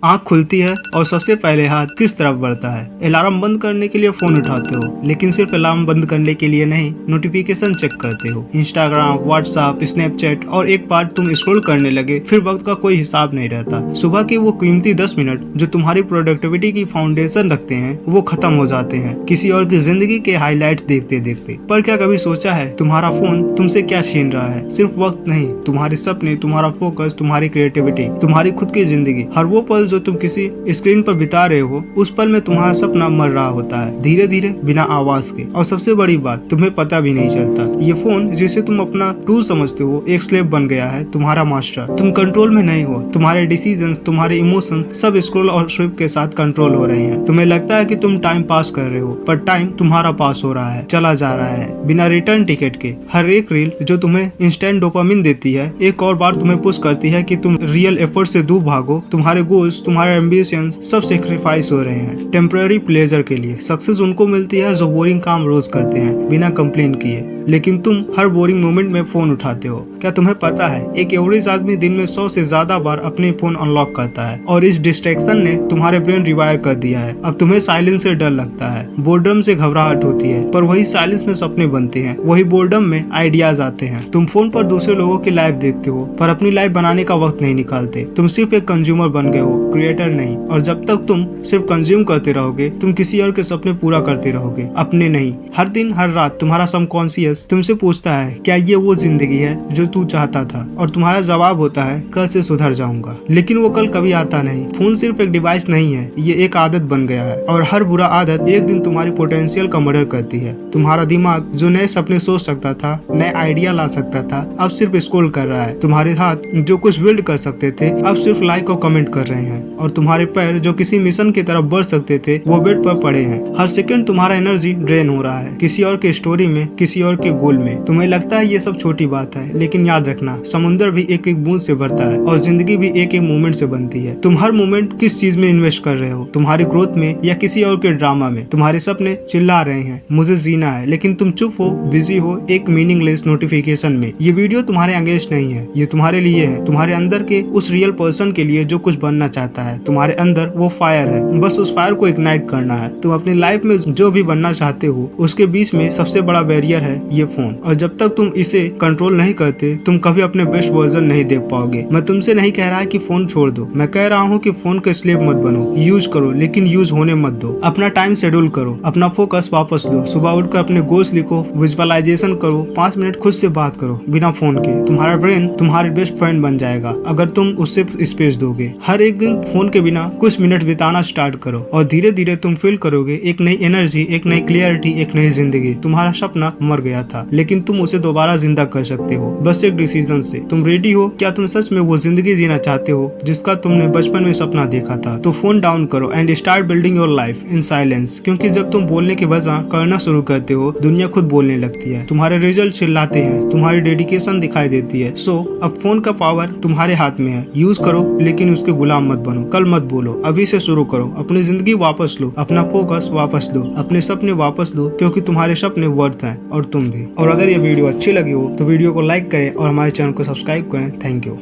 आँख खुलती है और सबसे पहले हाथ किस तरफ बढ़ता है। अलार्म बंद करने के लिए फोन उठाते हो, लेकिन सिर्फ अलार्म बंद करने के लिए नहीं, नोटिफिकेशन चेक करते हो। इंस्टाग्राम, व्हाट्सएप, स्नैपचैट और एक बार तुम स्क्रॉल करने लगे, फिर वक्त का कोई हिसाब नहीं रहता। सुबह के वो कीमती 10 मिनट जो तुम्हारी प्रोडक्टिविटी की फाउंडेशन रखते हैं, वो खत्म हो जाते हैं किसी और की जिंदगी के हाईलाइट्स देखते देखते। पर क्या कभी सोचा है तुम्हारा फोन तुमसे क्या छीन रहा है? सिर्फ वक्त नहीं, तुम्हारे सपने, तुम्हारा फोकस, तुम्हारी क्रिएटिविटी, तुम्हारी खुद की जिंदगी। हर वो पल जो तुम किसी स्क्रीन पर बिता रहे हो, उस पल में तुम्हारा सपना मर रहा होता है, धीरे धीरे, बिना आवाज के। और सबसे बड़ी बात, तुम्हें पता भी नहीं चलता। ये फोन जिसे तुम अपना टूल समझते हो, एक स्लेव बन गया है, तुम्हारा मास्टर। तुम कंट्रोल में नहीं हो। तुम्हारे डिसीजंस, तुम्हारे इमोशन सब स्क्रॉल और स्विप के साथ कंट्रोल हो रहे हैं। तुम्हें लगता है कि तुम टाइम पास कर रहे हो, पर टाइम तुम्हारा पास हो रहा है, चला जा रहा है बिना रिटर्न टिकट के। हर एक रील जो तुम्हें इंस्टेंट डोपामिन देती है, एक और बार तुम्हें पुश करती है कि तुम रियल एफर्ट से दूर भागो। तुम्हारे गोल्स, तुम्हारे एम्बिशंस सब सेक्रीफाइस हो रहे हैं टेम्पररी प्लेजर के लिए। सक्सेस उनको मिलती है जो बोरिंग काम रोज करते हैं बिना कंप्लेन किए, लेकिन तुम हर बोरिंग मोमेंट में फोन उठाते हो। क्या तुम्हें पता है एक एवरेज आदमी दिन में 100 से ज्यादा बार अपने फोन अनलॉक करता है, और इस डिस्ट्रैक्शन ने तुम्हारे ब्रेन रिवायर कर दिया है। अब तुम्हें साइलेंस से डर लगता है, बोर्डम से घबराहट होती है, पर वही साइलेंस में सपने बनते हैं, वही बोर्डम में आइडियाज आते हैं। तुम फोन पर दूसरे लोगों की लाइफ देखते हो, पर अपनी लाइफ बनाने का वक्त नहीं निकालते। तुम सिर्फ एक कंज्यूमर बन गए हो, क्रिएटर नहीं। और जब तक तुम सिर्फ कंज्यूम करते रहोगे, तुम किसी और के सपने पूरा करते रहोगे, अपने नहीं। हर दिन हर रात तुम्हारा सबकॉन्शियस तुमसे पूछता है, क्या ये वो जिंदगी है जो तू चाहता था? और तुम्हारा जवाब होता है, कल से सुधर जाऊंगा। लेकिन वो कल कभी आता नहीं। फोन सिर्फ एक डिवाइस नहीं है, ये एक आदत बन गया है, और हर बुरा आदत एक दिन तुम्हारी पोटेंशियल का मर्डर करती है। तुम्हारा दिमाग जो नए सपने सोच सकता था, नए आइडिया ला सकता था, अब सिर्फ स्क्रॉल कर रहा है। तुम्हारे हाथ जो कुछ बिल्ड कर सकते थे, अब सिर्फ लाइक और कमेंट कर रहे हैं। और तुम्हारे पैर जो किसी मिशन की तरफ बढ़ सकते थे, वो बेड पर पड़े हैं। हर सेकंड तुम्हारा एनर्जी ड्रेन हो रहा है, किसी और के स्टोरी में, किसी और के गोल में। तुम्हें लगता है ये सब छोटी बात है, लेकिन याद रखना, समुद्र भी एक एक बूंद से भरता है, और जिंदगी भी एक एक मोमेंट से बनती है। तुम हर मोमेंट किस चीज में इन्वेस्ट कर रहे हो? तुम्हारी ग्रोथ में या किसी और के ड्रामा में? तुम्हारे सपने चिल्ला रहे हैं, मुझे जीना है, लेकिन तुम चुप हो, बिजी हो एक मीनिंगलेस नोटिफिकेशन में। ये वीडियो तुम्हारे अगेंस्ट नहीं है, ये तुम्हारे लिए है, तुम्हारे अंदर के उस रियल पर्सन के लिए जो कुछ बनना चाहता है। तुम्हारे अंदर वो फायर है, बस उस फायर को इग्नाइट करना है। तुम अपनी लाइफ में जो भी बनना चाहते हो, उसके बीच में सबसे बड़ा बैरियर है ये फोन। और जब तक तुम इसे कंट्रोल नहीं करते, तुम कभी अपने बेस्ट वर्जन नहीं देख पाओगे। मैं तुमसे नहीं कह रहा है कि फोन छोड़ दो, मैं कह रहा हूँ कि फोन के स्लेव मत बनो। यूज करो, लेकिन यूज होने मत दो। अपना टाइम शेड्यूल करो, अपना फोकस वापस लो। सुबह उठकर अपने गोल्स लिखो, विजुअलाइजेशन करो, 5 मिनट खुद से बात करो बिना फोन के। तुम्हारा ब्रेन तुम्हारी बेस्ट फ्रेंड बन जाएगा अगर तुम उससे स्पेस दोगे। हर एक दिन फोन के बिना कुछ मिनट बिताना स्टार्ट करो, और धीरे धीरे तुम फील करोगे एक नई एनर्जी, एक नई क्लियरिटी, एक नई जिंदगी। तुम्हारा सपना मर गया था, लेकिन तुम उसे दोबारा जिंदा कर सकते हो, बस एक डिसीजन से। तुम रेडी हो? क्या तुम सच में वो जिंदगी जीना चाहते हो जिसका तुमने बचपन में सपना देखा था? तो फोन डाउन करो and start building your life in silence. क्योंकि जब तुम बोलने के बजाय करना शुरू करते हो, दुनिया खुद बोलने लगती है। तुम्हारे रिजल्ट चिल्लाते हैं, तुम्हारी डेडिकेशन दिखाई देती है। सो अब फोन का पावर तुम्हारे हाथ में है, यूज करो, लेकिन उसके गुलाम मत बनो। कल मत बोलो, अभी से शुरू करो। अपनी जिंदगी वापस लो, अपना फोकस वापस लो, अपने सपने वापस लो, क्योंकि तुम्हारे सपने वर्थ हैं, और तुम भी। और अगर ये वीडियो अच्छी लगी हो तो वीडियो को लाइक करें और हमारे चैनल को सब्सक्राइब करें। Thank you.